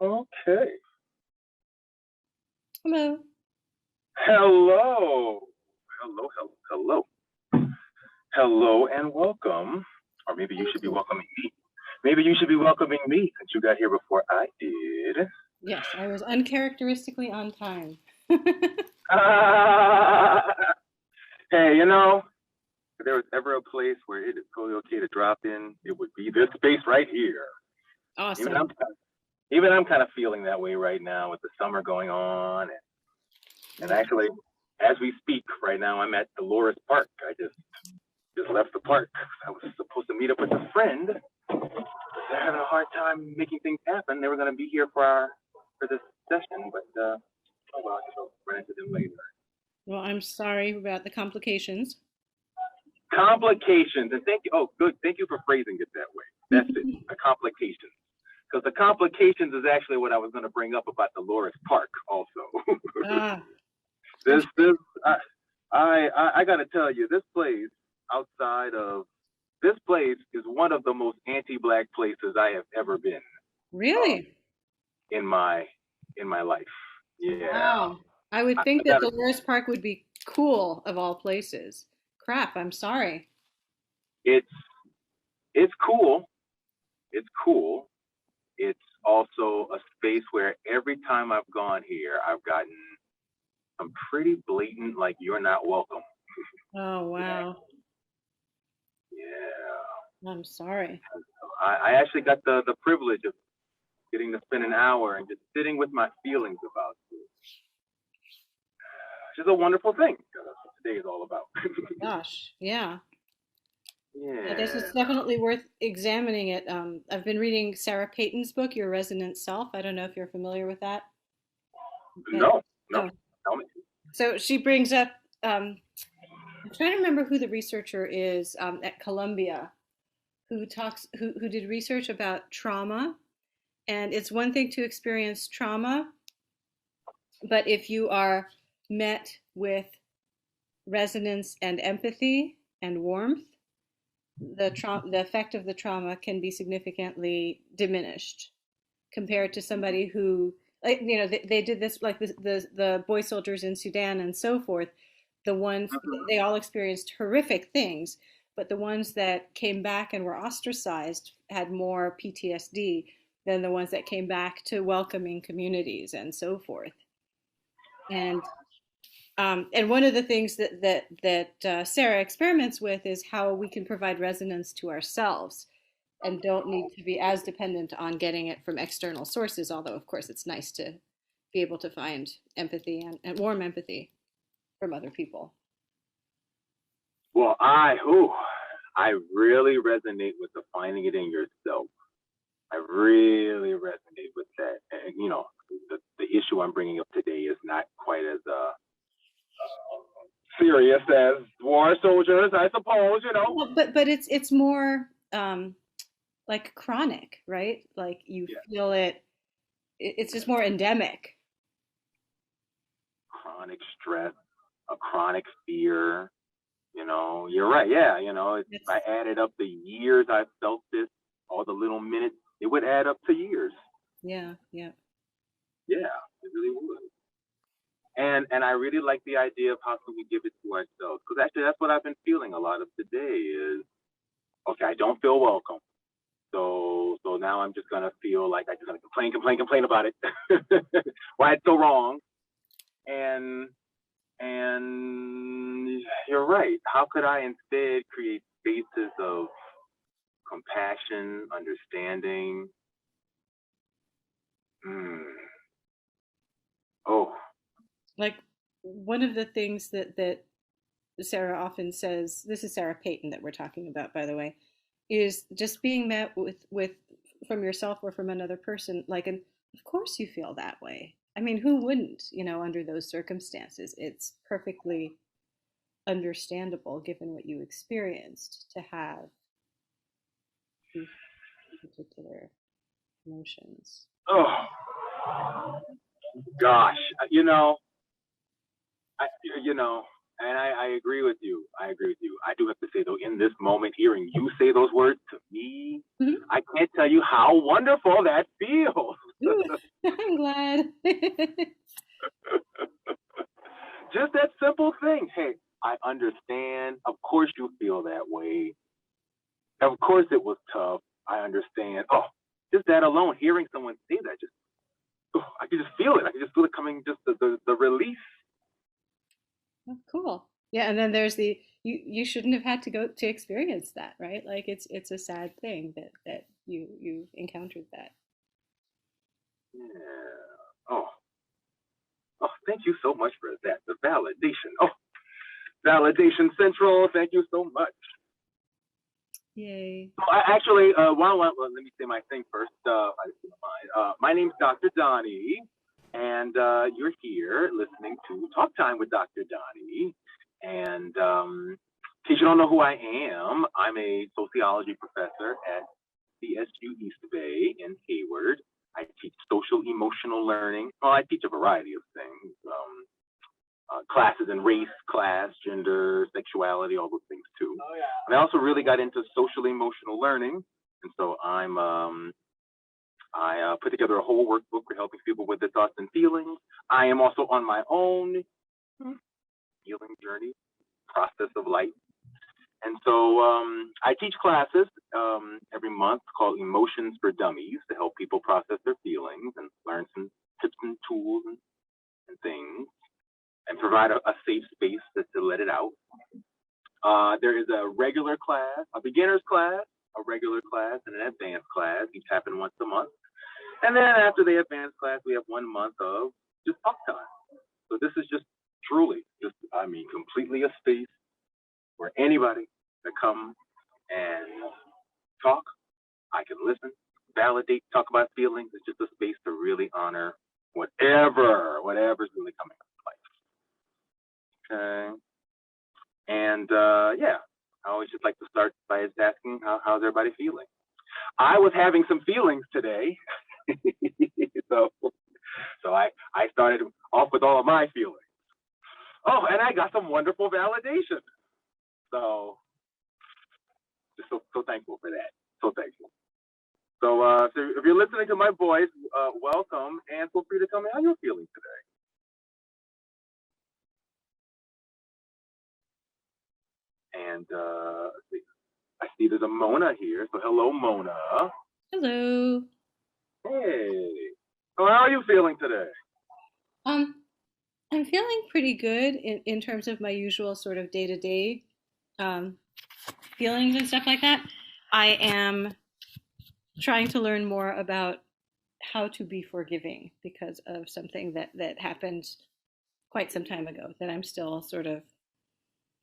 Okay. Hello. Hello. Hello. Hello and welcome. Or maybe you Thank should be you. welcoming me. Maybe you should be welcoming me since you got here before I did. Yes, I was uncharacteristically on time. Ah, hey, if there was ever a place where it is totally okay to drop in, it would be this space right here. Even I'm Awesome. even I'm kind of feeling that way right now with the summer going on, and Yeah. actually, as we speak right now, I'm at Dolores Park. I just left the park. I was supposed to meet up with a friend. They're having a hard time making things happen. They were going to be here for this session, but oh well, I guess I'll run into them later. Well, I'm sorry about the complications. Complications, and thank you. Oh, good. Thank you for phrasing it that way. That's it. The complications, because the complications is actually what I was going to bring up about Dolores Park. Also, Ah, I'm this I got to tell you, this place outside of this place is one of the most anti-black places I have ever been um, really. in my life. Yeah, Wow. I would I think that got it. Dolores Park would be cool of all places. Crap, I'm sorry. It's it's cool. It's cool. It's also a space where every time I've gone here, I've gotten some pretty blatant, like you're not welcome. Oh, Yeah, wow. yeah. I'm sorry. I actually got the privilege of getting to spend an hour and just sitting with my feelings about it, which is a wonderful thing. That's what today is all about. Gosh, yeah. I guess Yeah. it's definitely worth examining it. I've been reading Sarah Payton's book, Your Resonant Self. I don't know if you're familiar with that. And No, no. oh, Tell me. so she brings up. I'm trying to remember who the researcher is at Columbia who did research about trauma. And it's one thing to experience trauma, but if you are met with resonance and empathy and warmth, the effect of the trauma can be significantly diminished compared to somebody who, like, they did this, like the boy soldiers in Sudan and so forth. The ones, Mhm. they all experienced horrific things, but the ones that came back and were ostracized had more PTSD than the ones that came back to welcoming communities and so forth. And one of the things that Sarah experiments with is how we can provide resonance to ourselves and don't need to be as dependent on getting it from external sources. Although, of course, it's nice to be able to find empathy and warm empathy from other people. Well, I really resonate with the finding it in yourself. I really resonate with that. And the issue I'm bringing up today is not quite as serious as war soldiers, I suppose. Well, but it's more like chronic, right? Like you Yeah, feel it. It's just more endemic. chronic stress, a chronic fear. You're right. Yeah, if I It's added up the years I felt this, all the little minutes, it would add up to years. yeah, yeah. Yeah, it really would. And I really like the idea of how can we give it to ourselves, because actually that's what I've been feeling a lot of today is okay, I don't feel welcome. So now I'm just gonna feel like I just gonna complain about it. Why it's so wrong. And and you're right. How could I instead create spaces of compassion, understanding? Hmm. Oh, Like one of the things that Sarah often says, this is Sarah Payton that we're talking about, by the way, is just being met with from yourself or from another person, like, and of course you feel that way. I mean, who wouldn't, under those circumstances? It's perfectly understandable given what you experienced to have these particular emotions. oh, gosh. You know, I, you know, and I agree with you. I agree with you. I do have to say though, in this moment, hearing you say those words to me, Mhm. I can't tell you how wonderful that feels. glad. Just that simple thing. Hey, I understand. Of course you feel that way. Of course it was tough. I understand. Oh, just that alone, hearing someone say that, just I can just feel it. I can just feel it coming. Just the release. Oh, cool. Yeah, and then there's the you shouldn't have had to go to experience that, right? Like it's a sad thing that you encountered that. Yeah. Oh, thank you so much for that. The validation. Oh, validation central. Thank you so much. Yay. So I actually, let me say my thing first. My name's Dr. Donny, and you're here listening to Talk Time with Dr. Donny. And in case you don't know who I am, I'm a sociology professor at CSU East Bay in Hayward. I teach social emotional learning. Well, I teach a variety of things. Classes in race, class, gender, sexuality, all those things too. Oh, yeah. And I also really got into social emotional learning, and so I put together a whole workbook for helping people with their thoughts and feelings. I am also on my own healing journey, process of life, and so I teach classes every month called Emotions for Dummies to help people process their feelings and learn some tips and tools and things, and provide a safe space to let it out. There is a regular class, a beginner's class, a regular class, and an advanced class. Each happen once a month. And then after the advanced class, we have 1 month of just talk time. So this is just truly, completely a space where anybody can come and talk. I can listen, validate, talk about feelings. It's just a space to really honor whatever's really coming up in life. Okay. And yeah, I always just like to start by asking how's everybody feeling. I was having some feelings today, so I started off with all of my feelings. Oh, and I got some wonderful validation. So just so thankful for that. So thankful. So if you're listening to my voice, welcome, and feel free to tell me how you're feeling today. And I see there's a Mona here. So hello, Mona. Hello. Hey. So how are you feeling today? Um, I'm feeling pretty good in terms of my usual sort of day-to-day um, feelings and stuff like that. I am trying to learn more about how to be forgiving because of something that happened quite some time ago that I'm still sort of,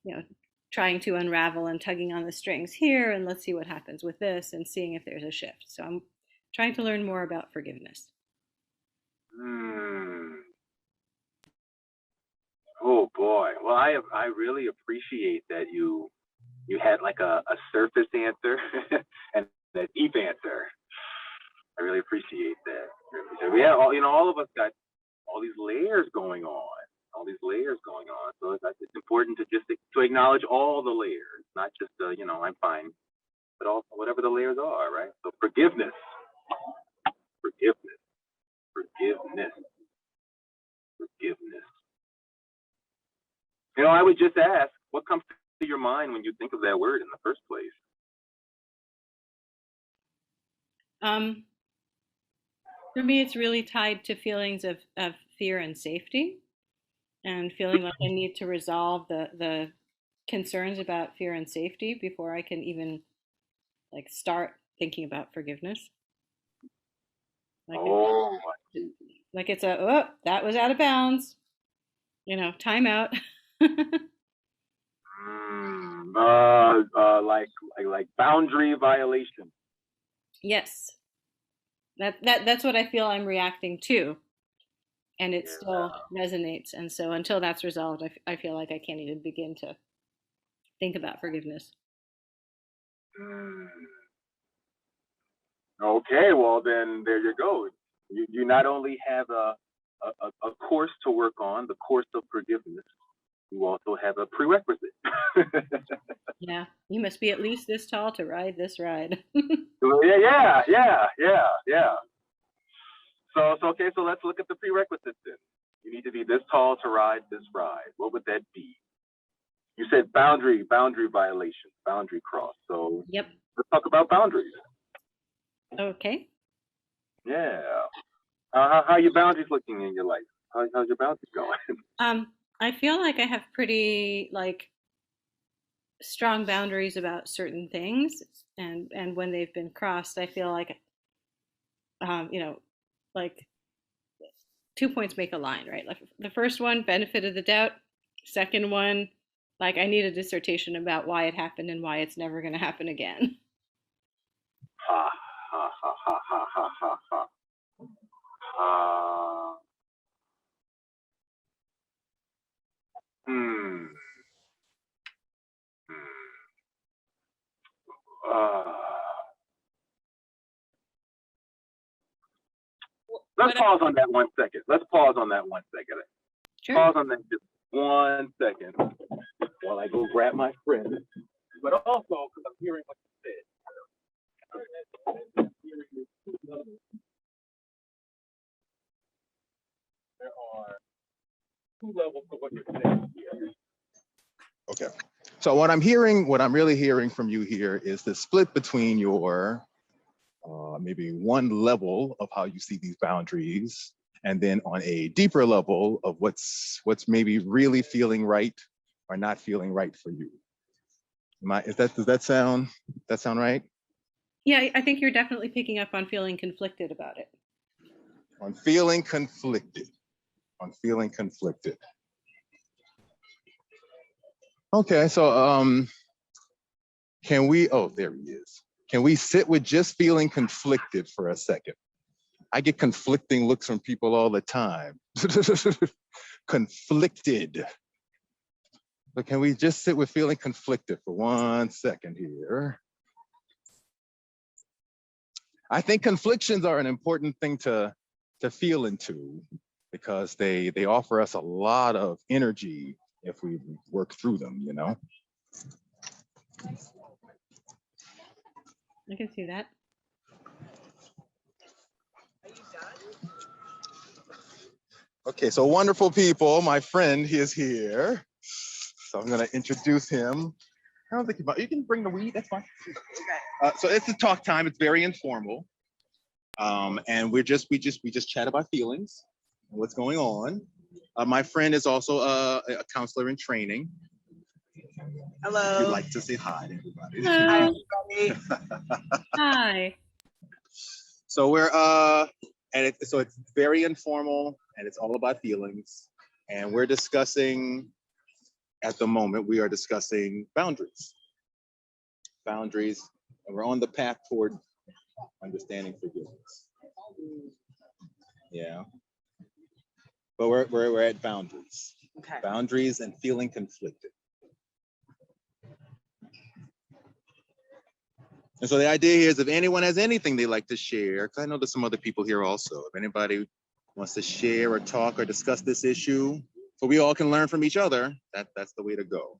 you know, trying to unravel and tugging on the strings here, and let's see what happens with this and seeing if there's a shift. So I'm trying to learn more about forgiveness. Oh boy. Well, I really appreciate that you had like a surface answer and a deep answer. I really appreciate that. We have all of us got all these layers going on. So it's important to just to acknowledge all the layers, not just I'm fine, but also whatever the layers are, right? So forgiveness, forgiveness, forgiveness, forgiveness. I would just ask, what comes to your mind when you think of that word in the first place? For me, it's really tied to feelings of fear and safety, and feeling like I need to resolve the concerns about fear and safety before I can even like start thinking about forgiveness. Like Oh, like it's that was out of bounds, time out. like boundary violation. Yes, that's what I feel I'm reacting to, and it still resonates. And so until that's resolved, I feel like I can't even begin to think about forgiveness. Okay, well then there you go. You not only have a course to work on, the course of forgiveness, you also have a prerequisite. Yeah, you must be at least this tall to ride this ride. Yeah. So okay, so let's look at the prerequisites then. You need to be this tall to ride this ride. What would that be? You said boundary violation, boundary cross. So Yep. let's talk about boundaries. Okay. Yeah. How are your boundaries looking in your life? How's your boundaries going? I feel like I have pretty like strong boundaries about certain things, and when they've been crossed, I feel like you know, like 2 points make a line, right? Like the first one, benefit of the doubt. Second one, like I need a dissertation about why it happened and why it's never going to happen again. Ha ha ha ha ha ha ha ha. Uh, hmm. Uh, let's pause on that 1 second. Let's pause on that 1 second. Sure. Pause on that just 1 second while I go grab my friend. But also because I'm hearing what you said. There are two levels to what you're saying here. Okay. So what I'm really hearing from you here is the split between your maybe one level of how you see these boundaries, and then on a deeper level of what's maybe really feeling right or not feeling right for you. Does that sound right? Yeah, I think you're definitely picking up on feeling conflicted about it. On feeling conflicted. On feeling conflicted. Okay, so can we, oh, there he is. Can we sit with just feeling conflicted for a second? I get conflicting looks from people all the time. Conflicted. But can we just sit with feeling conflicted for 1 second here? I think conflictions are an important thing to feel into, because they offer us a lot of energy if we work through them, you know? I can see that. Okay, so wonderful people, my friend is here. So I'm gonna introduce him. I don't think you can bring the weed, that's fine. So it's a talk time, it's very informal. And we just chat about feelings and what's going on. My friend is also a counselor in training. Hello. We'd like to say hi to everybody. Hello. Hi, everybody. Hi. So we're and it's very informal and it's all about feelings. And we're discussing, at the moment, we are discussing boundaries. Boundaries, and we're on the path toward understanding forgiveness. Yeah. But we're at boundaries. Okay. Boundaries and feeling conflicted. And so the idea here is if anyone has anything they'd like to share, because I know there's some other people here also, if anybody wants to share or talk or discuss this issue, so we all can learn from each other, that's the way to go.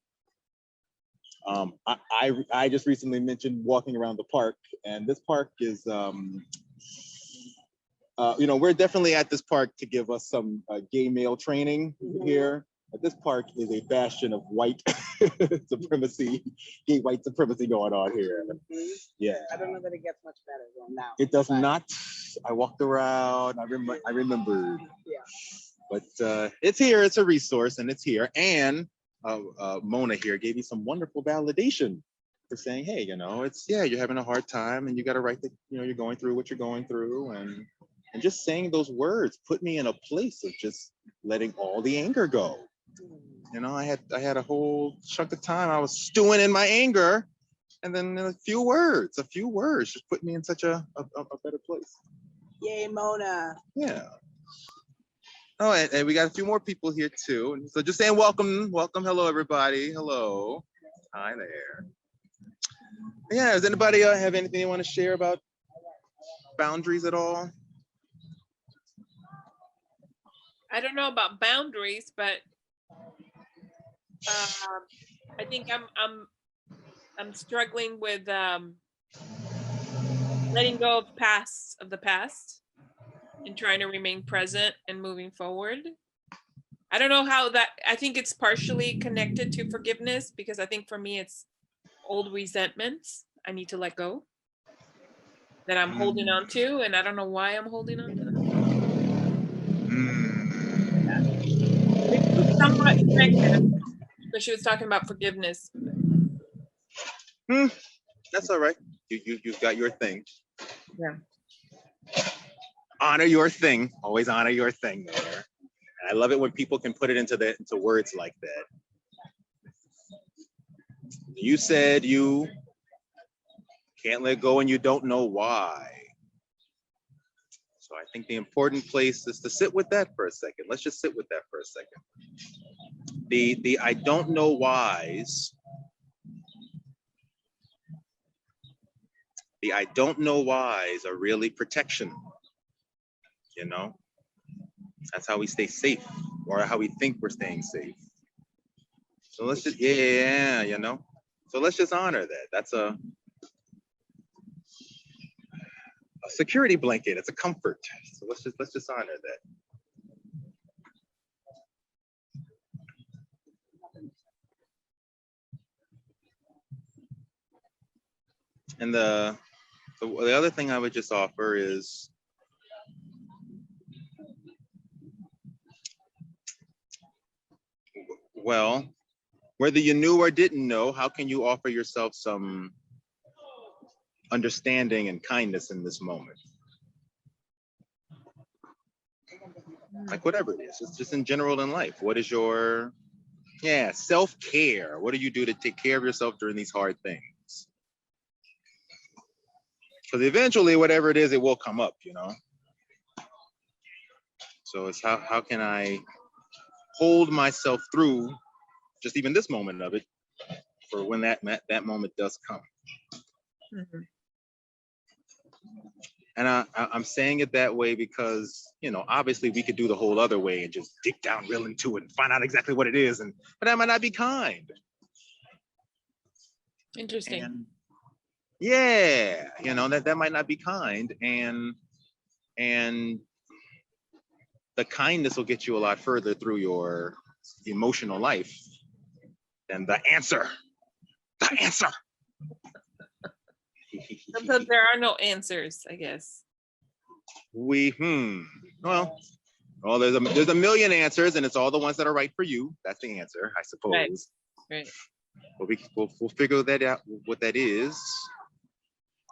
I just recently mentioned walking around the park, and this park is, we're definitely at this park to give us some gay male training here. But this park is a bastion of white supremacy, gay white supremacy going on here. Yeah. I don't know that it gets much better than now. It does not. I walked around. I remembered. Yeah. But it's here. It's a resource, and it's here. And Mona here gave you some wonderful validation for saying, hey, you're having a hard time, and you got to write that, you're going through what you're going through, and just saying those words put me in a place of just letting all the anger go. I had a whole chunk of time I was stewing in my anger, and then a few words just put me in such a better place. Yay, Mona. Yeah. Oh, and we got a few more people here too. And so just saying welcome. Hello, everybody. Hello. Hi there. Yeah, does anybody have anything they want to share about boundaries at all? I don't know about boundaries, but I think I'm struggling with letting go of the past. and trying to remain present and moving forward. I don't know how that, I think it's partially connected to forgiveness, because I think for me it's old resentments I need to let go that I'm holding on to, and I don't know why I'm holding on to them. It's somewhat connected, but she was talking about forgiveness. That's all right. You've got your thing. Yeah. Honor your thing. Always honor your thing there. And I love it when people can put it into words like that. You said you can't let go and you don't know why. So I think the important place is to sit with that for a second. Let's just sit with that for a second. The I don't know whys. The I don't know whys are really protection. You know? That's how we stay safe, or how we think we're staying safe. So let's just, yeah, you know? So let's just honor that. That's a security blanket. It's a comfort. So let's just honor that. And the other thing I would just offer is, well, whether you knew or didn't know, how can you offer yourself some understanding and kindness in this moment? Like whatever it is, it's just in general in life. What is your, self-care? What do you do to take care of yourself during these hard things? Because eventually, whatever it is, it will come up, you know? So it's how can I hold myself through just even this moment of it for when that moment does come. Mm-hmm. And I'm saying it that way because, you know, obviously we could do the whole other way and just dig down real into it and find out exactly what it is, but that might not be kind. Interesting. And yeah, you know, that might not be kind, and the kindness will get you a lot further through your emotional life than the answer. The answer. Sometimes there are no answers, I guess. Well, there's a million answers, and it's all the ones that are right for you. That's the answer, I suppose. Right. But we'll figure that out, what that is.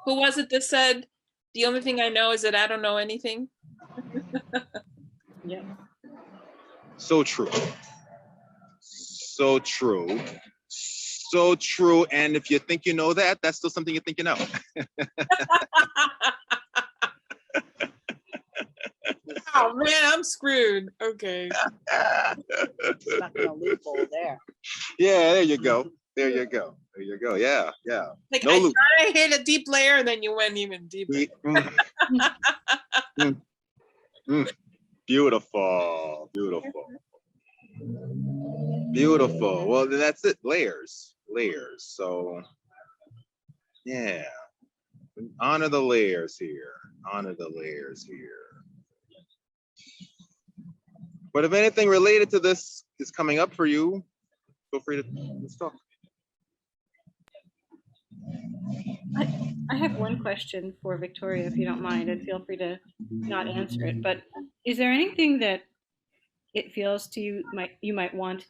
Who was it that said, the only thing I know is that I don't know anything? Yeah. So true. So true. So true. And if you think you know that, that's still something you think you know. Oh man, I'm screwed. Okay. Stuck in a loophole there. Yeah, there you go. There you go. There you go. Yeah, yeah. Like No I loop. thought I hit a deep layer, and then you went even deeper. Beautiful. Beautiful. Beautiful. Well, then that's it. Layers. So, yeah. Honor the layers here. But if anything related to this is coming up for you, feel free to let's talk. I have one question for Victoria, if you don't mind, and feel free to not answer it. But is there anything that it feels to you you might want,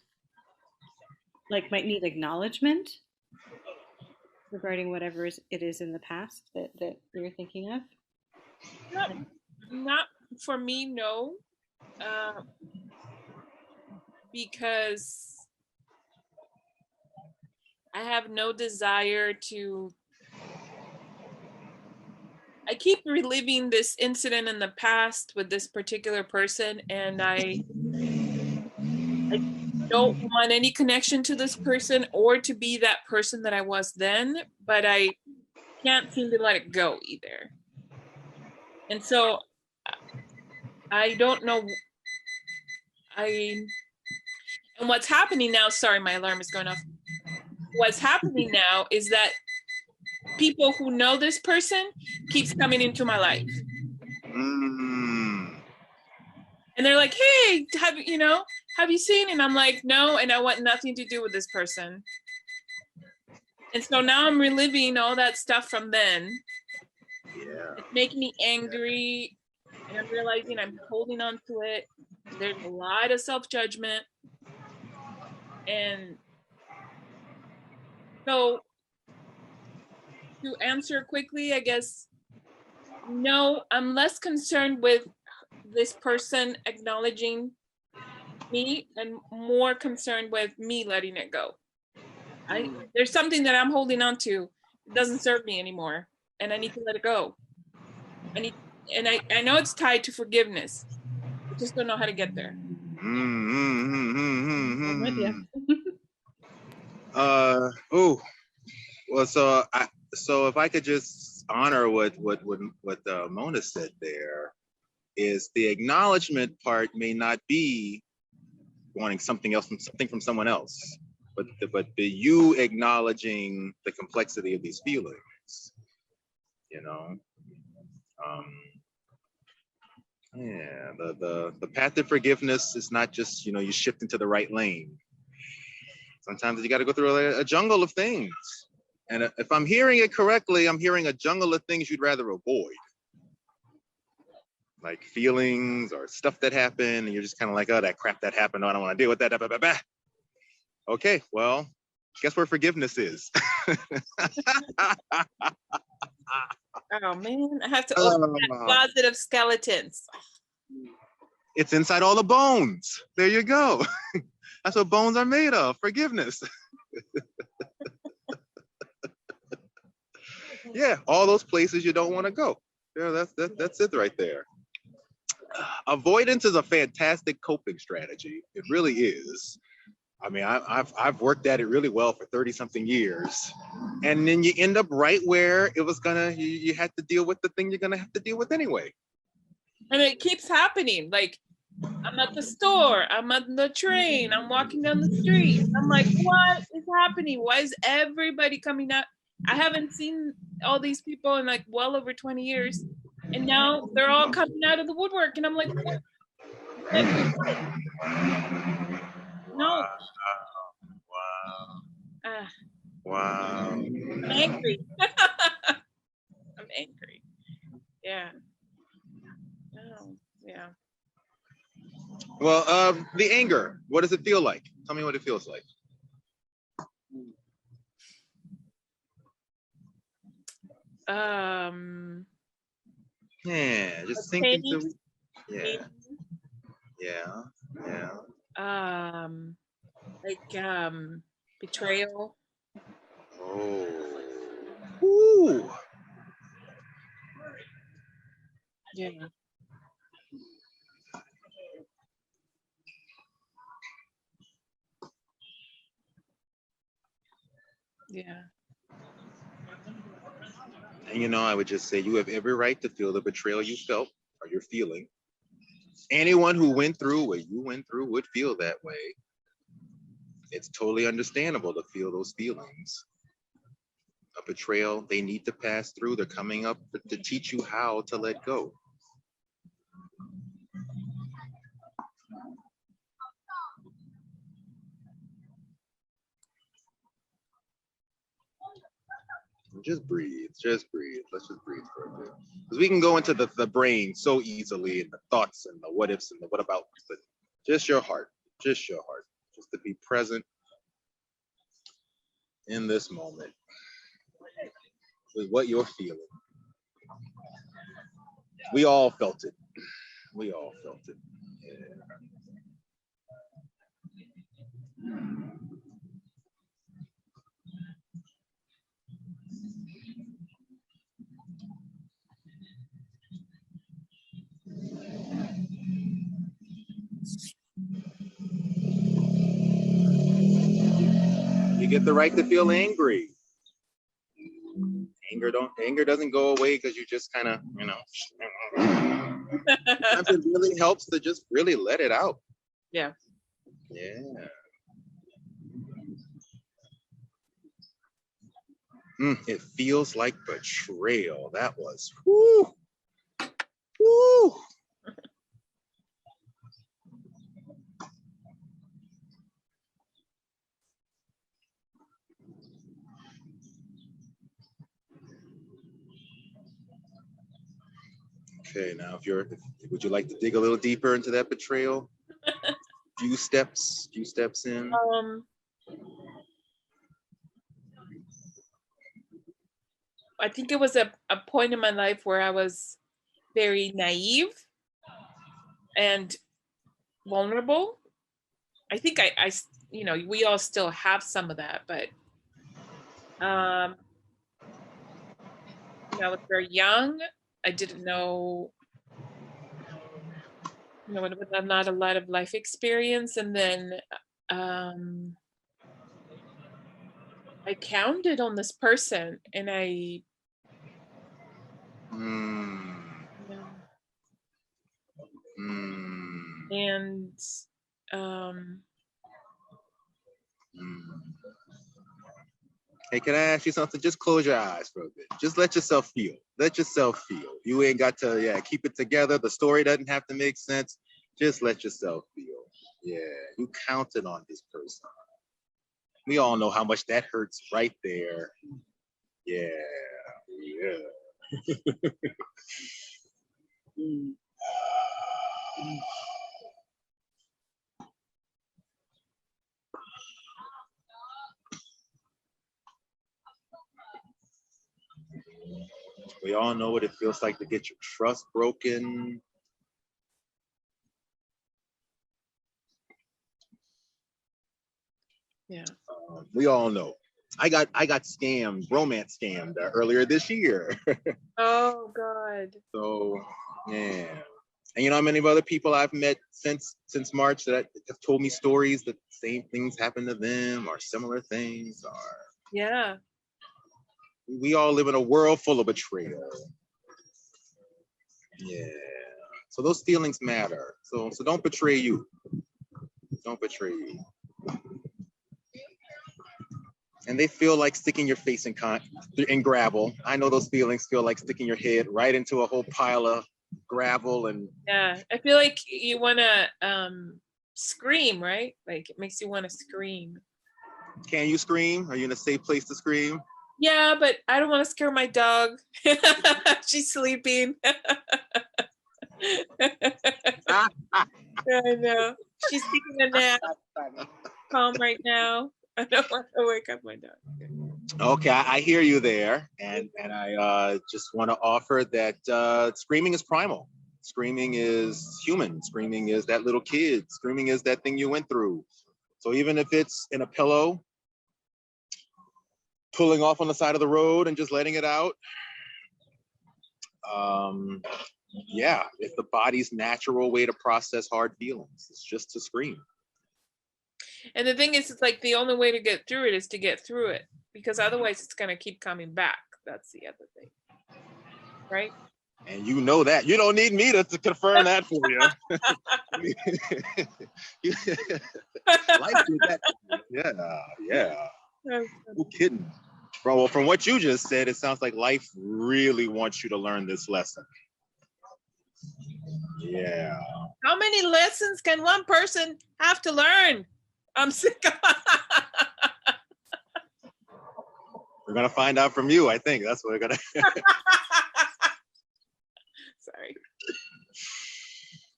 like might need acknowledgement regarding whatever it is in the past that you're thinking of? Not for me, no. Because I have no desire to. I keep reliving this incident in the past with this particular person, and I don't want any connection to this person or to be that person that I was then, but I can't seem to let it go either. And so I don't know. And what's happening now, sorry, my alarm is going off. What's happening now is that people who know this person keeps coming into my life. And they're like, hey, have you seen? And I'm like, no, and I want nothing to do with this person. And so now I'm reliving all that stuff from then. Yeah. It's making me angry. And I'm realizing I'm holding on to it. There's a lot of self-judgment. And so to answer quickly, I guess, no, I'm less concerned with this person acknowledging me and more concerned with me letting it go. There's something that I'm holding on to. It doesn't serve me anymore, and I need to let it go. I know it's tied to forgiveness. I just don't know how to get there. I'm with you. Oh, well, so if I could just honor what Mona said there, is the acknowledgement part may not be wanting something from someone else, but the you acknowledging the complexity of these feelings, you know. Yeah, the path to forgiveness is not just, you shift into the right lane. Sometimes you got to go through a jungle of things. And if I'm hearing it correctly, I'm hearing a jungle of things you'd rather avoid. Like feelings or stuff that happened, and you're just kind of like, oh, that crap that happened. Oh, I don't want to deal with that. Bah, bah, bah. Okay, well, guess where forgiveness is? Oh man, I have to open that closet of skeletons. It's inside all the bones. There you go. That's what bones are made of. Forgiveness. Yeah, all those places you don't want to go. Yeah, that's it right there. Avoidance is a fantastic coping strategy. It really is. I mean, I've worked at it really well for 30-something years, and then you end up right where it was you had to deal with the thing you're gonna have to deal with anyway. And it keeps happening. Like, I'm at the store, I'm on the train, I'm walking down the street. I'm like, what is happening? Why is everybody coming out? I haven't seen all these people in like well over 20 years. And now they're all coming out of the woodwork. And I'm like, what? No. Wow. Wow. I'm angry. I'm angry. Yeah. Oh, yeah. Well, the anger, what does it feel like? Tell me what it feels like. Yeah, just thinking through. Yeah. Like betrayal. Oh. Ooh. Yeah. Yeah. And I would just say you have every right to feel the betrayal you felt or you're feeling. Anyone who went through what you went through would feel that way. It's totally understandable to feel those feelings. A betrayal they need to pass through. They're coming up to teach you how to let go. Just breathe. Just breathe. Let's just breathe for a bit. Because we can go into the brain so easily, and the thoughts and the what ifs and the what about, but just your heart. Just your heart. Just to be present in this moment with what you're feeling. We all felt it. We all felt it. Yeah. You get the right to feel angry. Anger doesn't go away because you just kind of, Sometimes it really helps to just really let it out. Yeah. Yeah. It feels like betrayal. That was whoo. Woo. Okay, now would you like to dig a little deeper into that betrayal? Few steps in. I think it was a point in my life where I was very naive and vulnerable. I think I we all still have some of that, but I was very young. I didn't know, not a lot of life experience, and then I counted on this person, and I and Hey, can I ask you something? Just close your eyes for a bit. Just let yourself feel. Let yourself feel. You ain't got to, keep it together. The story doesn't have to make sense. Just let yourself feel. Yeah, you counted on this person. We all know how much that hurts right there. Yeah. We all know what it feels like to get your trust broken. Yeah. We all know. I got scammed, romance scammed earlier this year. Oh God. So yeah. And you know how many other people I've met since March that have told me stories that same things happened to them or similar things, or Yeah. we all live in a world full of betrayal. Yeah. So those feelings matter. So don't betray you. Don't betray you. And they feel like sticking your face in gravel. I know those feelings feel like sticking your head right into a whole pile of gravel. And yeah, I feel like you want to scream, right? Like it makes you want to scream. Can you scream? Are you in a safe place to scream? Yeah, but I don't want to scare my dog. She's sleeping. I know. She's taking a nap. Calm right now. I don't want to wake up my dog. Okay, I hear you there, and I just want to offer that screaming is primal. Screaming is human. Screaming is that little kid. Screaming is that thing you went through. So even if it's in a pillow, pulling off on the side of the road and just letting it out, yeah, it's the body's natural way to process hard feelings. It's just to scream. And the thing is, it's like the only way to get through it is to get through it, because otherwise it's going to keep coming back. That's the other thing. Right? And you know that. You don't need me to confirm that for you. Life did that. Yeah. No kidding. Well, from what you just said, it sounds like life really wants you to learn this lesson. Yeah. How many lessons can one person have to learn? I'm sick of We're going to find out from you, I think. That's what we're going to. Sorry.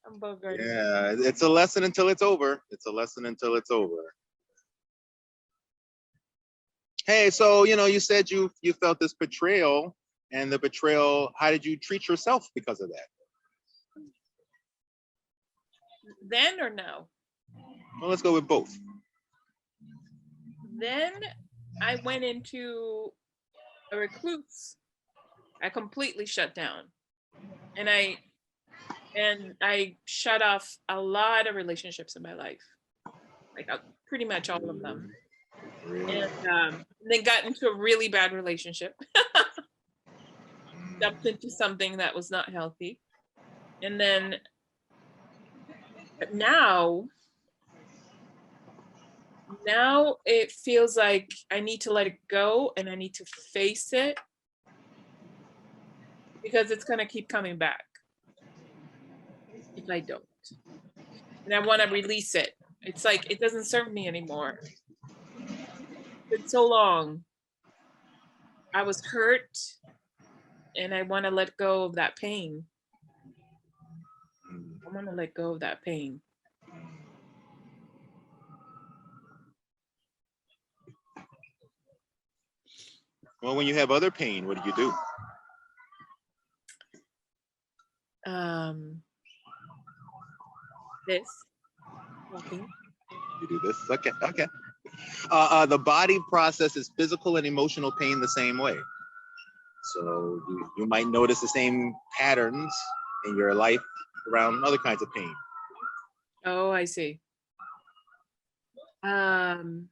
I'm bogarting. Yeah, it's a lesson until it's over. It's a lesson until it's over. Hey, so, you said you felt this betrayal, and the betrayal, how did you treat yourself because of that? Then or now? Well, let's go with both. Then I went into a recluse. I completely shut down. And I shut off a lot of relationships in my life. Like pretty much all of them. Really? And then got into a really bad relationship. Jumped into something that was not healthy. And then now it feels like I need to let it go and I need to face it, because it's going to keep coming back if I don't. And I want to release it. It's like it doesn't serve me anymore. It's so long. I was hurt and I want to let go of that pain. I want to let go of that pain. Well, when you have other pain, what do you do? This walking. You do this. Okay. Okay. The body processes physical and emotional pain the same way. So you might notice the same patterns in your life around other kinds of pain. Oh, I see. Oh,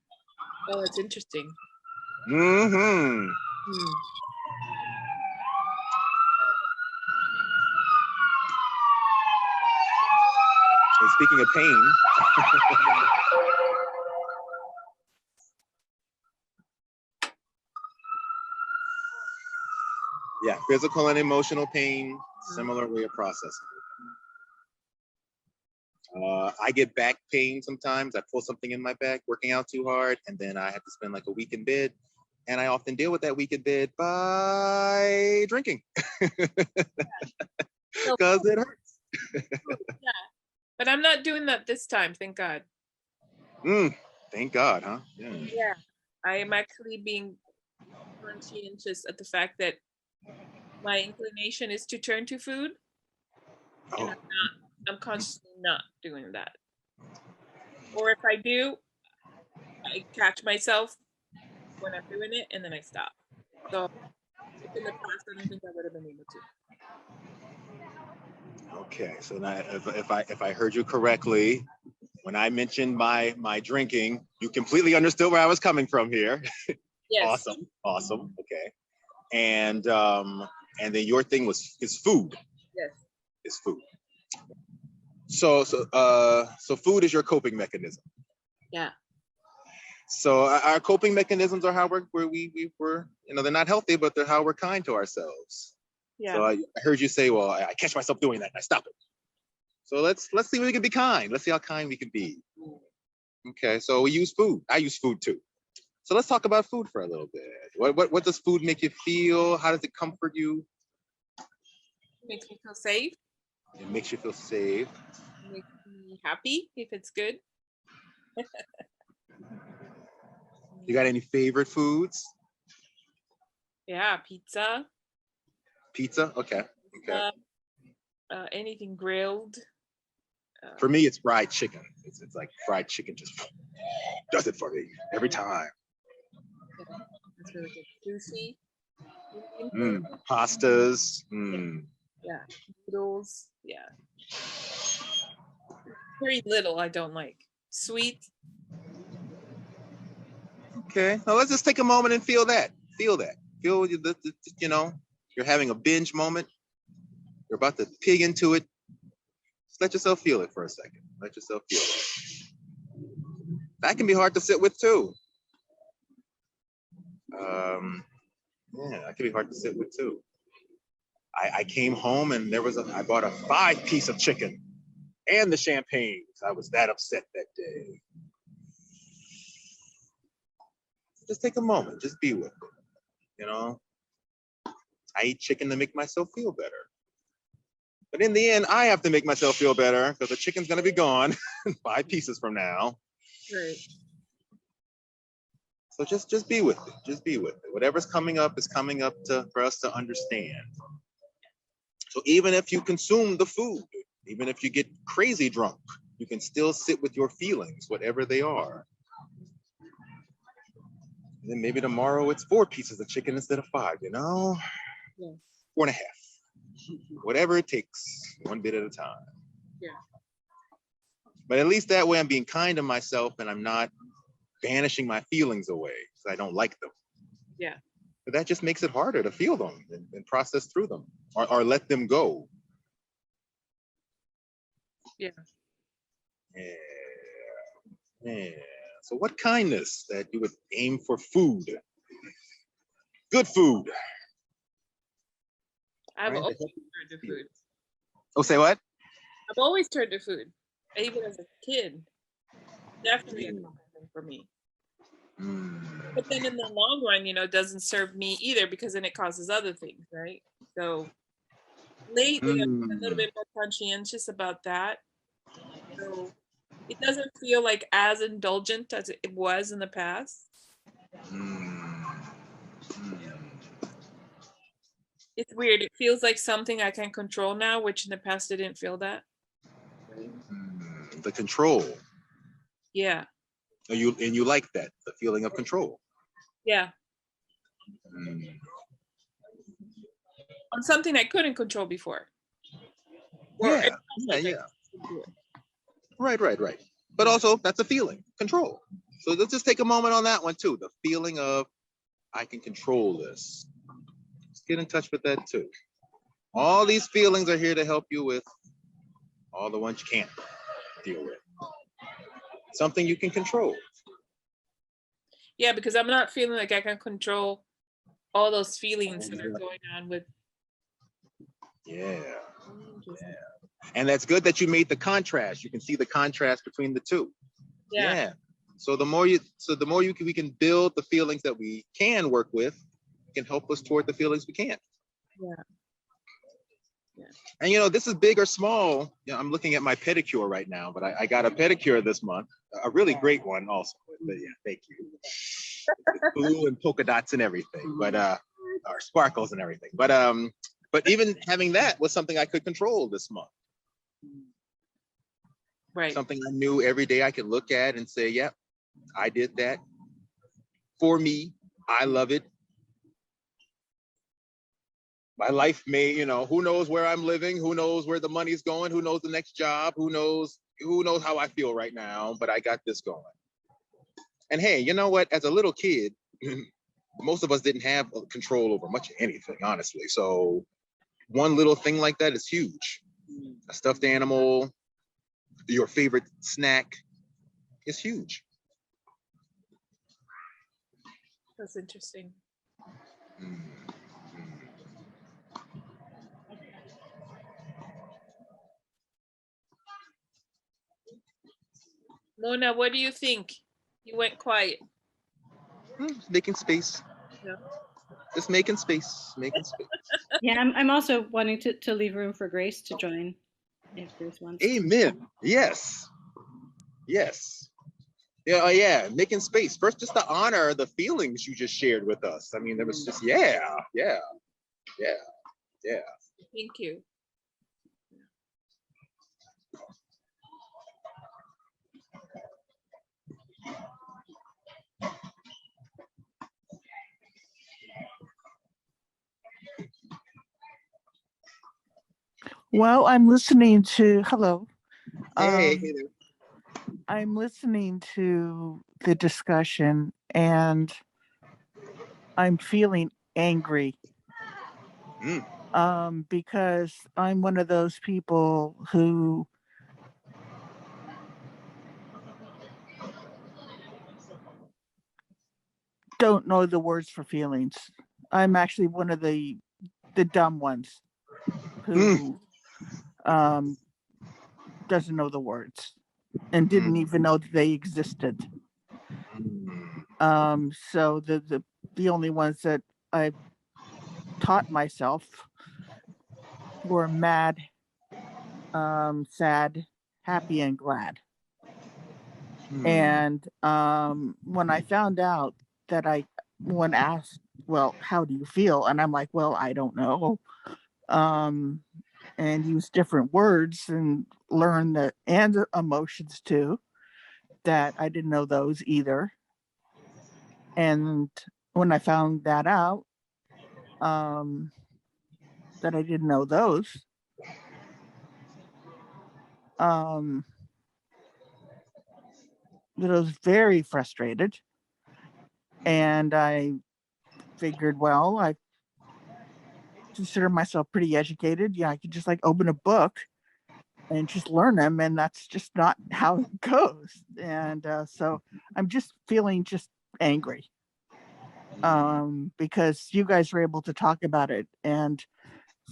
it's interesting. Mm-hmm. Hmm. And speaking of pain, yeah, physical and emotional pain, similar way of processing. I get back pain sometimes. I pull something in my back, working out too hard, and then I have to spend like a week in bed. And I often deal with that week in bed by drinking because it hurts. Yeah, but I'm not doing that this time, thank God. Thank God, huh? Yeah. Yeah, I am actually being conscientious at the fact that my inclination is to turn to food, and Oh, I'm consciously not doing that. Or if I do, I catch myself when I'm doing it, and then I stop. So if in the past, I don't think I would have been able to. okay. So now, if I heard you correctly, when I mentioned my drinking, you completely understood where I was coming from here. Yes. Awesome. Okay. And then your thing is food. Yes. Is food. So food is your coping mechanism. Yeah. So our coping mechanisms are how we're they're not healthy, but they're how we're kind to ourselves. Yeah. So I heard you say, well, I catch myself doing that and I stop it. So let's see if we can be kind. Let's see how kind we can be. Okay, so we use food. I use food too. So let's talk about food for a little bit. What does food make you feel? How does it comfort you? It makes me feel safe. It makes you feel safe. It makes me happy if it's good. You got any favorite foods? Yeah, pizza. Pizza? Okay. Anything grilled. For me, it's fried chicken. It's like fried chicken just does it for me every time. Yeah, that's really good. Sushi. Pastas. Yeah, noodles. Yeah. Very little I don't like. Sweet. Okay. Now let's just take a moment and feel that. Feel that. Feel you're having a binge moment. You're about to pig into it. Just let yourself feel it for a second. Let yourself feel it. That can be hard to sit with too. That can be hard to sit with too. I came home and I bought a 5-piece of chicken and the champagne. I was that upset that day. Just take a moment. Just be with it. I eat chicken to make myself feel better. But in the end, I have to make myself feel better because the chicken's going to be gone 5 pieces from now. Right. So just be with it. Just be with it. Whatever's coming up is coming up for us to understand. So even if you consume the food, even if you get crazy drunk, you can still sit with your feelings, whatever they are. And then maybe tomorrow it's 4 pieces of chicken instead of 5, Yes. 4.5. Whatever it takes, one bit at a time. Yeah. But at least that way I'm being kind to myself and I'm not banishing my feelings away because I don't like them. Yeah. But that just makes it harder to feel them and process through them or let them go. Yeah. Yeah. So what kindness that you would aim for food? Good food. I've Right? always turned to food. Oh, say what? I've always turned to food. Even as a kid. Definitely a common thing for me. But then in the long run, it doesn't serve me either because then it causes other things, right? So lately I'm a little Mm, bit more conscientious about that. So it doesn't feel like as indulgent as it was in the past. mm, mm. It's weird. It feels like something I can control now, which in the past I didn't feel that. The control. Yeah. And you like that, the feeling of control. Yeah. Mm. On something I couldn't control before. Or Yeah, it felt yeah, like I yeah. could do it. Right. But also, that's a feeling, control. So let's just take a moment on that one too. The feeling of I can control this. Let's get in touch with that too. All these feelings are here to help you with all the ones you can't deal with. Something you can control. Yeah, because I'm not feeling like I can control all those feelings that are going on with. Yeah. And that's good that you made the contrast. You can see the contrast between the two. Yeah. Yeah. So the more we can build the feelings that we can work with, can help us toward the feelings we can't. Yeah. And this is big or small. I'm looking at my pedicure right now, but I got a pedicure this month, a really great one also. But yeah, thank you. Blue and polka dots and everything, but or sparkles and everything. But even having that was something I could control this month. Right. Something I knew every day I could look at and say, "Yep, I did that for me. I love it. My life may, who knows where I'm living, who knows where the money's going, who knows the next job, who knows how I feel right now, but I got this going." And hey, you know what? As a little kid, most of us didn't have control over much of anything, honestly. So one little thing like that is huge. A stuffed animal, your favorite snack is huge. That's interesting. Mm. Mona, what do you think? You went quiet. Making space. Yeah. Just making space. Making space. Yeah, I'm also wanting to leave room for Grace to join if Grace wants to. Amen. Yes. Yes. Yeah, yeah, making space. First, just to honor the feelings you just shared with us. I mean, there was just, yeah. Thank you. Well, I'm listening to, hello. Hey there. I'm listening to the discussion and I'm feeling angry. Because I'm one of those people who don't know the words for feelings. I'm actually one of the dumb ones who doesn't know the words and didn't even know that they existed. So the only ones that I taught myself were mad, sad, happy, and glad. And when I found out that when asked, well, how do you feel? And I'm like, well, I don't know. And use different words and learn that, and emotions too, that I didn't know those either. And when I found that out, that I didn't know those, that I was very frustrated. And I figured, well, I consider myself pretty educated. Yeah, I could just like open a book and just learn them, and that's just not how it goes. And so I'm just feeling just angry because you guys were able to talk about it. And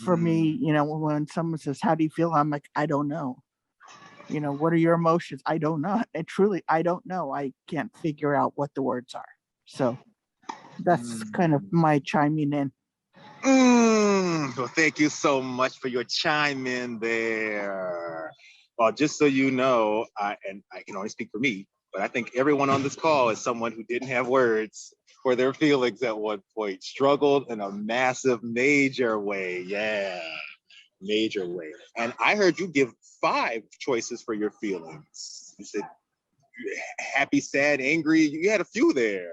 for me, when someone says, how do you feel? I'm like, I don't know. What are your emotions? I don't know. And truly, I don't know. I can't figure out what the words are. So that's kind of my chiming in. Well, thank you so much for your chime in there. Well, just so you know, and I can only speak for me, but I think everyone on this call is someone who didn't have words for their feelings at one point, struggled in a massive, major way. Yeah, major way. And I heard you give 5 choices for your feelings. You said happy, sad, angry. You had a few there.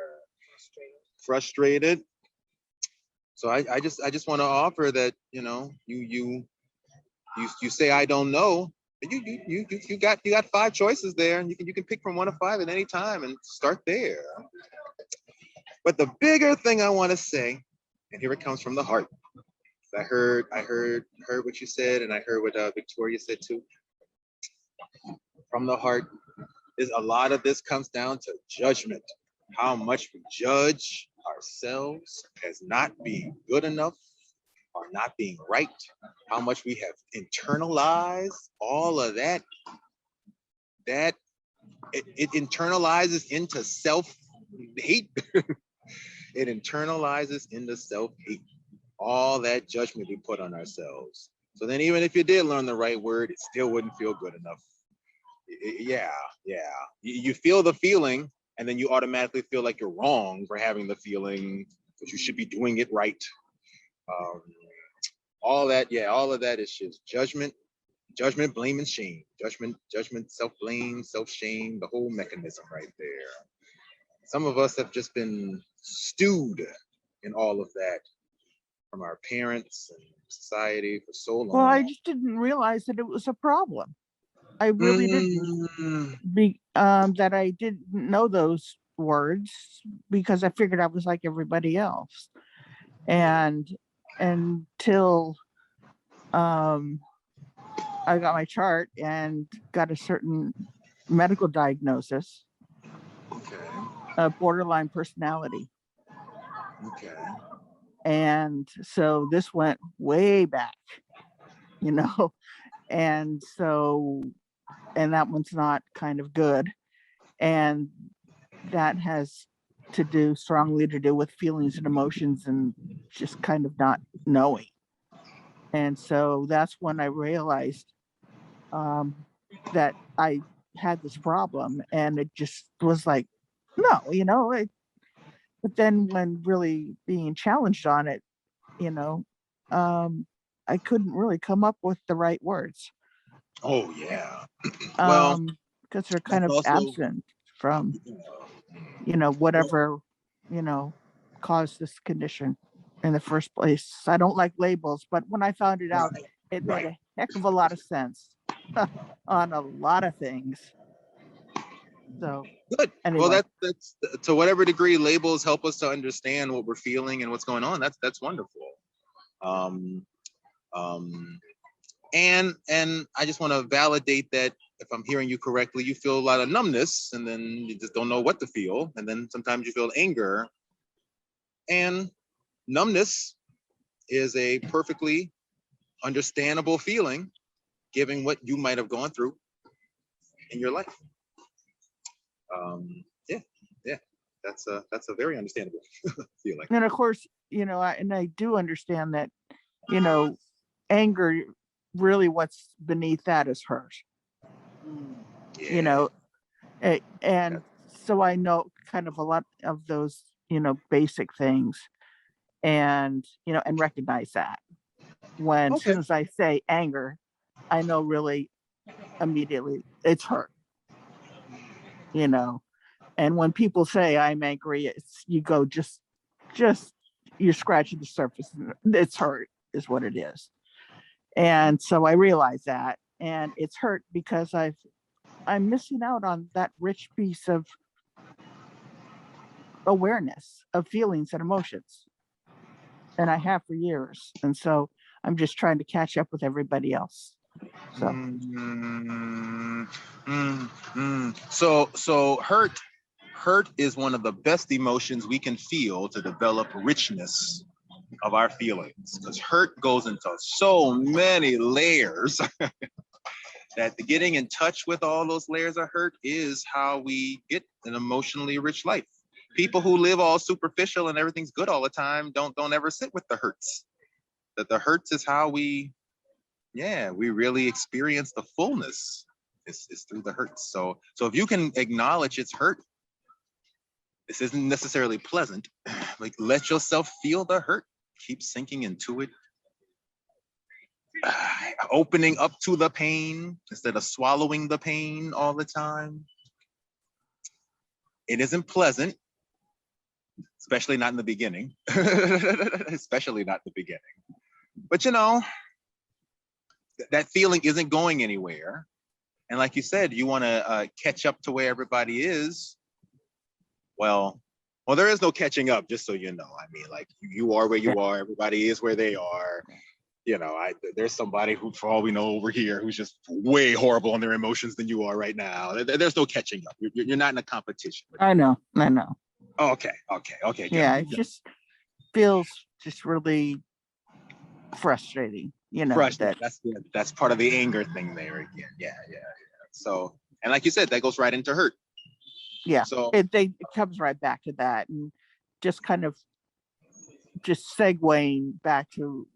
Frustrated. So I just want to offer that, you know, you say I don't know. You got 5 choices there, and you can pick from 1 to 5 at any time and start there. But the bigger thing I want to say, and here it comes from the heart. I heard what you said, and I heard what Victoria said too. From the heart, is a lot of this comes down to judgment. How much we judge ourselves as not being good enough or not being right. How much we have internalized all of that. That it internalizes into self-hate. It internalizes into self-hate. All that judgment we put on ourselves. So then even if you did learn the right word, it still wouldn't feel good enough. Yeah. You feel the feeling, and then you automatically feel like you're wrong for having the feeling, but you should be doing it right. All of that is just judgment, blame, and shame. Judgment, self-blame, self-shame, the whole mechanism right there. Some of us have just been stewed in all of that from our parents and society for so long. Well, I just didn't realize that it was a problem. I really didn't. That I didn't know those words because I figured I was like everybody else. And until I got my chart and got a certain medical diagnosis, of borderline personality. Okay. And so this went way back, you know, and that one's not kind of good. And that has strongly to do with feelings and emotions and just kind of not knowing. And so that's when I realized that I had this problem, and it just was like, no, you know, but then when really being challenged on it, you know, I couldn't really come up with the right words. Oh yeah. Well, because they're kind of also absent from, you know, whatever, you know, caused this condition in the first place. I don't like labels, but when I found it out, it made a heck of a lot of sense on a lot of things. So good. Anyway. Well, that's to whatever degree labels help us to understand what we're feeling and what's going on. That's wonderful. And I just want to validate that if I'm hearing you correctly, you feel a lot of numbness, and then you just don't know what to feel, and then sometimes you feel anger. And numbness is a perfectly understandable feeling, given what you might have gone through in your life. Yeah, that's a very understandable feeling. And of course, you know, I do understand that, you know, anger, really what's beneath that is hurt. Yeah. You know, and so I know kind of a lot of those, you know, basic things, and, you know, and recognize that when as soon as I say anger, I know really immediately it's hurt, you know. And when people say I'm angry, it's, you go, just you're scratching the surface. It's hurt is what it is. And so I realize that, and it's hurt because I'm missing out on that rich piece of awareness of feelings and emotions. And I have for years. And so I'm just trying to catch up with everybody else. So So hurt is one of the best emotions we can feel to develop richness of our feelings, because hurt goes into so many layers that getting in touch with all those layers of hurt is how we get an emotionally rich life. People who live all superficial and everything's good all the time don't ever sit with the hurts. the hurts is how we really experience the fullness. It's through the hurts. So if you can acknowledge it's hurt, this isn't necessarily pleasant. Like, let yourself feel the hurt. Keep sinking into it. Opening up to the pain instead of swallowing the pain all the time. It isn't pleasant, especially not in the beginning. Especially not in the beginning. But you know, that feeling isn't going anywhere. And like you said, you want to catch up to where everybody is. Well, there is no catching up, just so you know. I mean, like, you are where you are. Everybody is where they are. You know, there's somebody who, for all we know, over here, who's just way horrible on their emotions than you are right now. There's no catching up. You're not in a competition. I know. Oh, okay. Yeah, it just feels just really frustrating. You know, frustrating. That's part of the anger thing there again. Yeah. So, and like you said, that goes right into hurt. Yeah. So it comes right back to that, and just kind of just segueing back to,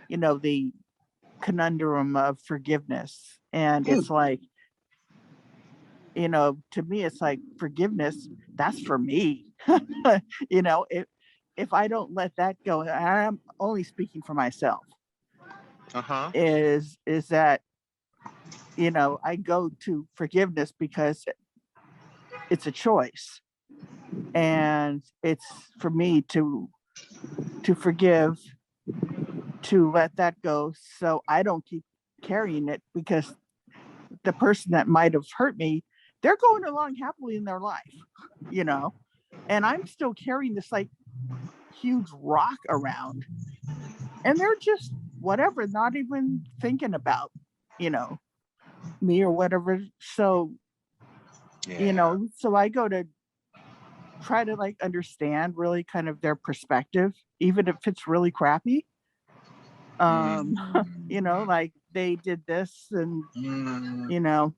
you know, the conundrum of forgiveness. And it's like, you know, to me, it's like forgiveness, that's for me. You know, if I don't let that go, and I'm only speaking for myself, is that, you know, I go to forgiveness because it's a choice, and it's for me to forgive, to let that go, so I don't keep carrying it, because the person that might have hurt me, they're going along happily in their life, you know, and I'm still carrying this like huge rock around, and they're just whatever, not even thinking about, you know, me or whatever. So, you know, so I go to try to like understand really kind of their perspective, even if it's really crappy. You know, like, they did this, and you know,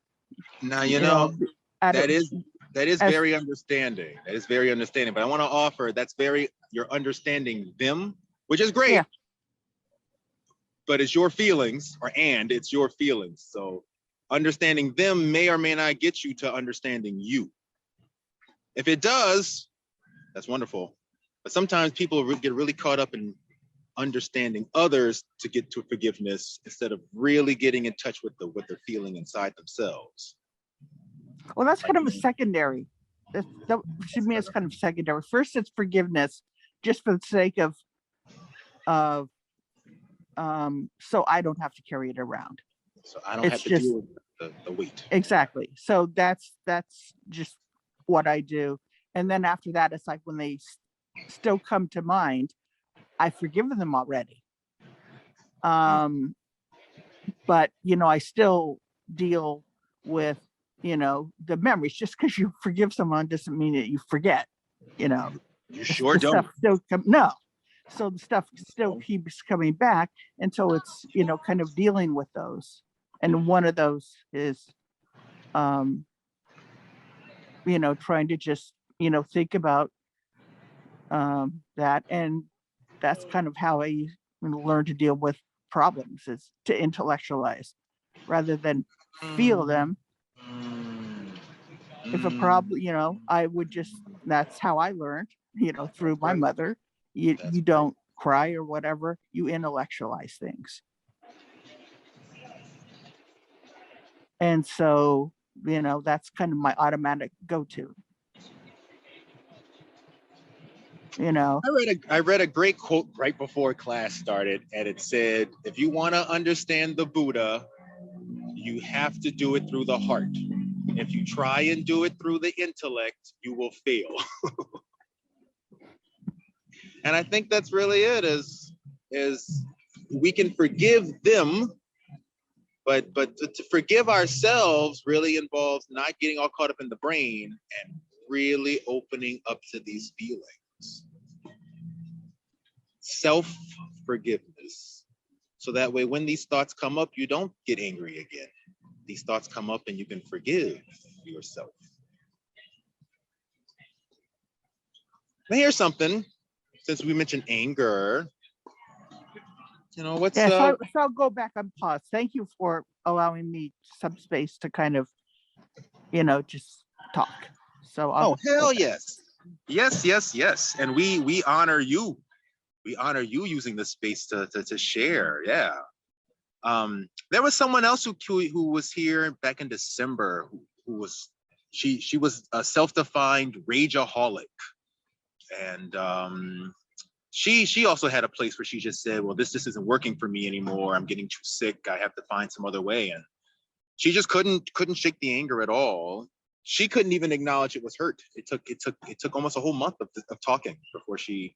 now, you know, that is as, very understanding. That is very understanding. But I want to offer, you're understanding them, which is great. Yeah. But it's your feelings, it's your feelings. So understanding them may or may not get you to understanding you. If it does, that's wonderful. But sometimes people get really caught up in understanding others to get to forgiveness, instead of really getting in touch with what they're feeling inside themselves. Well, that's kind of a secondary. That to me, it's kind of secondary. First, it's forgiveness, just for the sake of so I don't have to carry it around. So I don't have to deal with the weight. Exactly. So that's just what I do. And then after that, it's like, when they still come to mind, I've forgiven them already. But, you know, I still deal with, you know, the memories. Just because you forgive someone doesn't mean that you forget, you know. You sure don't. No. So the stuff still keeps coming back until it's, you know, kind of dealing with those. And one of those is, you know, trying to just, you know, think about that. And that's kind of how I learn to deal with problems, is to intellectualize rather than feel them. If a problem, you know, I would just, that's how I learned, you know, through my mother. You don't cry or whatever, you intellectualize things. And so, you know, that's kind of my automatic go-to. You know, I read a great quote right before class started, and it said, if you want to understand the Buddha, you have to do it through the heart. If you try and do it through the intellect, you will fail. And I think that's really it, is we can forgive them, but to forgive ourselves really involves not getting all caught up in the brain and really opening up to these feelings. Self-forgiveness. So that way, when these thoughts come up, you don't get angry again. These thoughts come up and you can forgive yourself. Now, here's something, since we mentioned anger. You know, what's Yeah, so I'll go back on pause. Thank you for allowing me some space to kind of, just talk. So I'll oh, hell yes. Yes. And we honor you. We honor you using this space to share. Yeah. There was someone else who was here back in December who was she was a self-defined rageaholic, and she also had a place where she just said, well, this just isn't working for me anymore. I'm getting too sick. I have to find some other way. And she just couldn't shake the anger at all. She couldn't even acknowledge it was hurt. It took almost a whole month of talking before she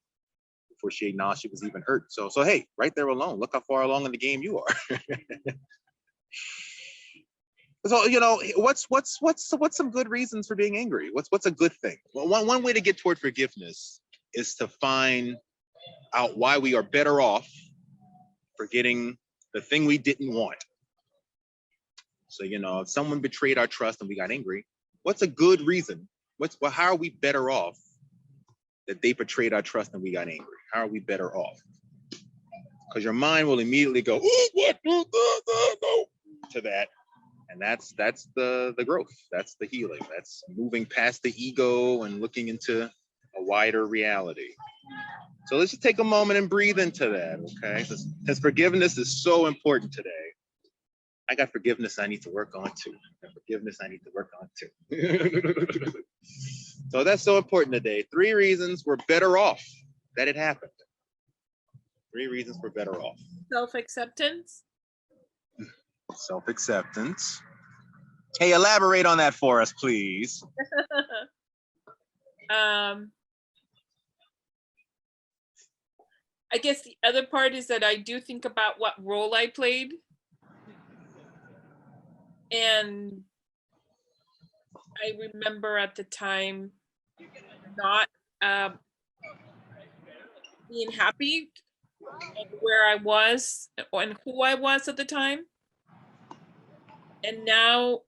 acknowledged she was even hurt. So hey, right there alone, look how far along in the game you are. So what's some good reasons for being angry? What's a good thing? Well, one way to get toward forgiveness is to find out why we are better off for getting the thing we didn't want. So if someone betrayed our trust and we got angry, what's a good reason? How are we better off that they betrayed our trust and we got angry? How are we better off? Because your mind will immediately go, what? No, to that. And that's the growth. That's the healing. That's moving past the ego and looking into a wider reality. So let's just take a moment and breathe into that, okay? Since forgiveness is so important today, I got forgiveness I need to work on too. So that's so important today. 3 reasons we're better off that it happened. 3 reasons we're better off. Self-acceptance. Self-acceptance. Hey, elaborate on that for us, please. I guess the other part is that I do think about what role I played. And I remember at the time not being happy where I was and who I was at the time. And now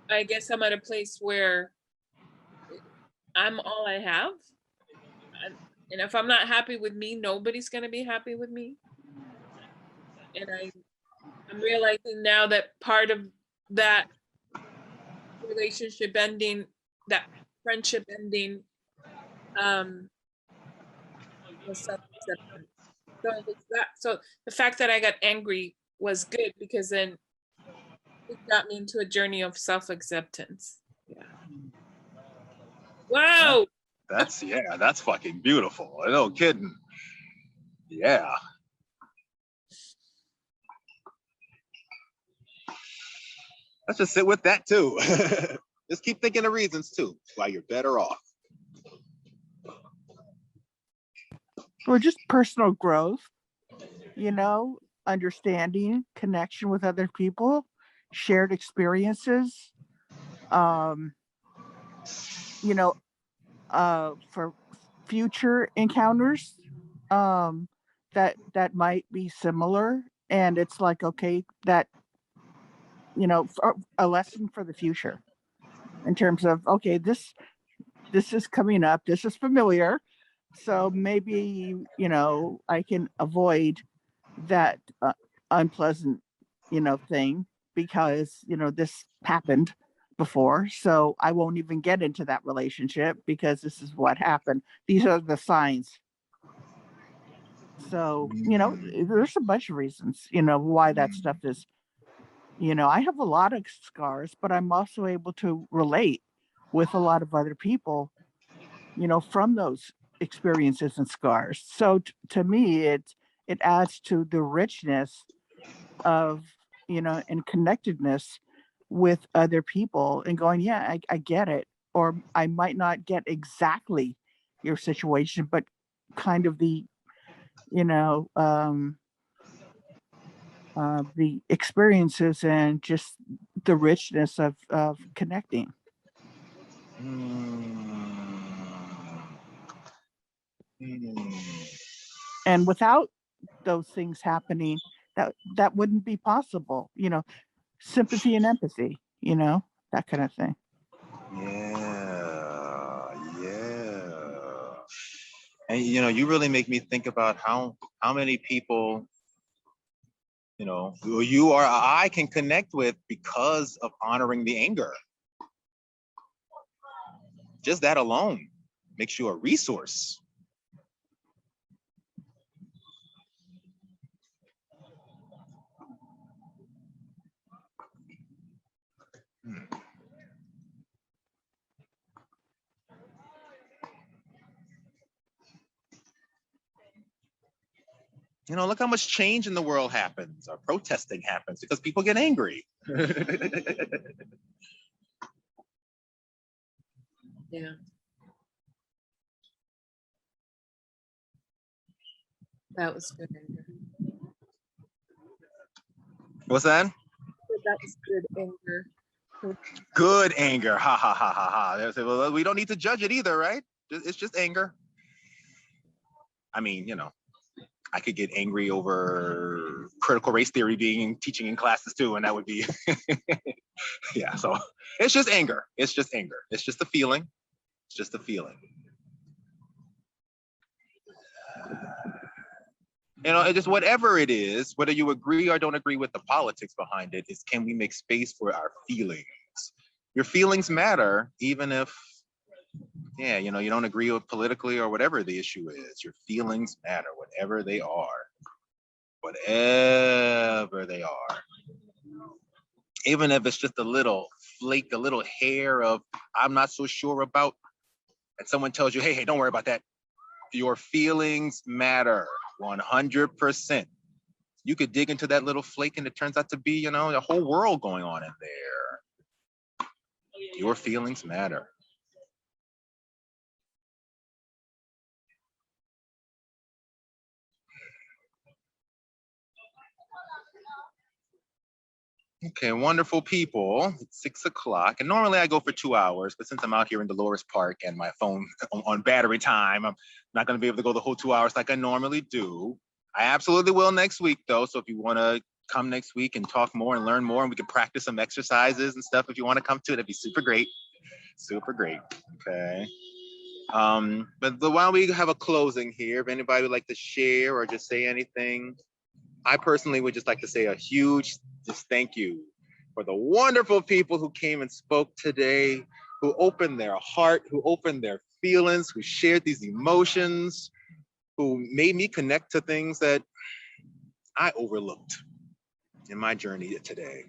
I guess I'm at a place where I'm all I have. And if I'm not happy with me, nobody's going to be happy with me. And I'm realizing now that part of that relationship ending, that friendship ending, was self-acceptance. So the fact that I got angry was good because then it got me into a journey of self-acceptance. Yeah. Wow. That's fucking beautiful. No kidding. Yeah. Let's just sit with that too. Just keep thinking of reasons too why you're better off. Or just personal growth, understanding, connection with other people, shared experiences, for future encounters that might be similar. And it's like, okay, that, a lesson for the future in terms of, okay, this is coming up, this is familiar. So maybe, I can avoid that unpleasant, thing because, this happened before. So I won't even get into that relationship because this is what happened. These are the signs. So, there's a bunch of reasons, why that stuff is, I have a lot of scars, but I'm also able to relate with a lot of other people, from those experiences and scars. So to me, it adds to the richness of, and connectedness with other people and going, yeah, I get it. Or I might not get exactly your situation, but kind of the, the experiences and just the richness of connecting. And without those things happening, that wouldn't be possible. Sympathy and empathy, that kind of thing. And you really make me think about how many people you know, you or I can connect with because of honoring the anger. Just that alone makes you a resource. You know, look how much change in the world happens, or protesting happens because people get angry. Yeah. That was good anger. What's that? That was good anger. Good anger. Ha ha ha ha ha. They say, well, we don't need to judge it either, right? It's just anger. I mean, you know, I could get angry over critical race theory being teaching in classes too, and that would be, yeah. So it's just anger. It's just anger. It's just a feeling. It's just a feeling. You know, it just whatever it is, whether you agree or don't agree with the politics behind it, is can we make space for our feelings? Your feelings matter, even if, yeah, you know, you don't agree with politically or whatever the issue is. Your feelings matter, whatever they are. Whatever they are. Even if it's just a little flake, a little hair of, I'm not so sure about, and someone tells you, hey, don't worry about that. Your feelings matter 100%. You could dig into that little flake and it turns out to be, you know, a whole world going on in there. Your feelings matter. Okay, wonderful people. It's 6 o'clock, and normally I go for 2 hours, but since I'm out here in Dolores Park and my phone on battery time, I'm not going to be able to go the whole 2 hours like I normally do. I absolutely will next week, though. So if you want to come next week and talk more and learn more, and we can practice some exercises and stuff, if you want to come to it, that'd be super great. Super great. Okay. But while we have a closing here, if anybody would like to share or just say anything, I personally would just like to say a huge just thank you for the wonderful people who came and spoke today, who opened their heart, who opened their feelings, who shared these emotions, who made me connect to things that I overlooked in my journey today.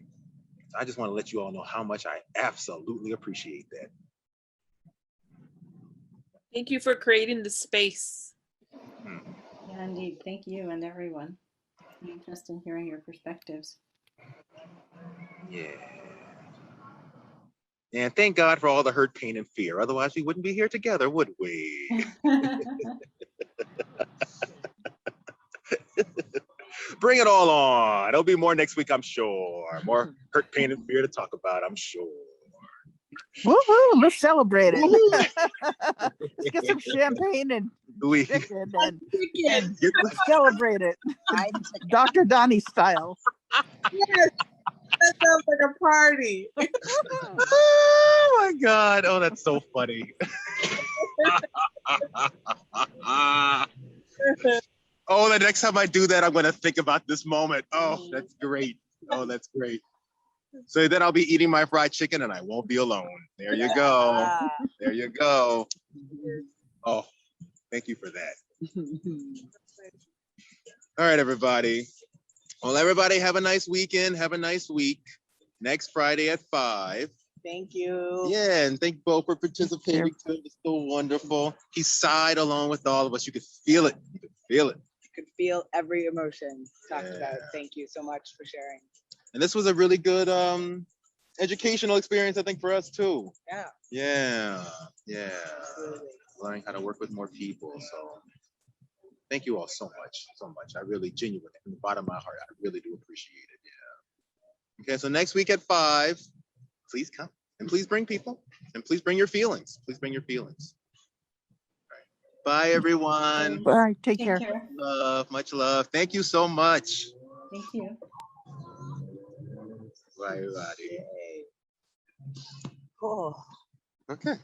I just want to let you all know how much I absolutely appreciate that. Thank you for creating the space. Yeah, indeed. Thank you and everyone. Interesting hearing your perspectives. Yeah. And thank God for all the hurt, pain, and fear. Otherwise, we wouldn't be here together, would we? Bring it all on. There'll be more next week, I'm sure. More hurt, pain, and fear to talk about, I'm sure. Woohoo! Let's celebrate it. Let's get some champagne and chicken and celebrate it. Dr. Donny style. Yes, that sounds like a party. Oh my God. Oh, that's so funny. Oh, the next time I do that, I'm going to think about this moment. Oh, that's great. Oh, that's great. So then I'll be eating my fried chicken and I won't be alone. There you go. There you go. Oh, thank you for that. All right, everybody. Well, everybody have a nice weekend. Have a nice week. Next Friday at 5. Thank you. Yeah, and thank Bo for participating too. It's so wonderful. He sighed along with all of us. You could feel it. You could feel it. You could feel every emotion talked about. Thank you so much for sharing. And this was a really good educational experience, I think, for us too. Yeah. Yeah. Yeah. Absolutely. Learning how to work with more people. So thank you all so much. So much. I really genuinely, from the bottom of my heart, I really do appreciate it. Yeah. Okay, so next week at 5, please come. And please bring people. And please bring your feelings. Please bring your feelings. All right. Bye, everyone. Bye. Take care. Love, much love. Thank you so much. Thank you. Bye, everybody. Cool. Okay.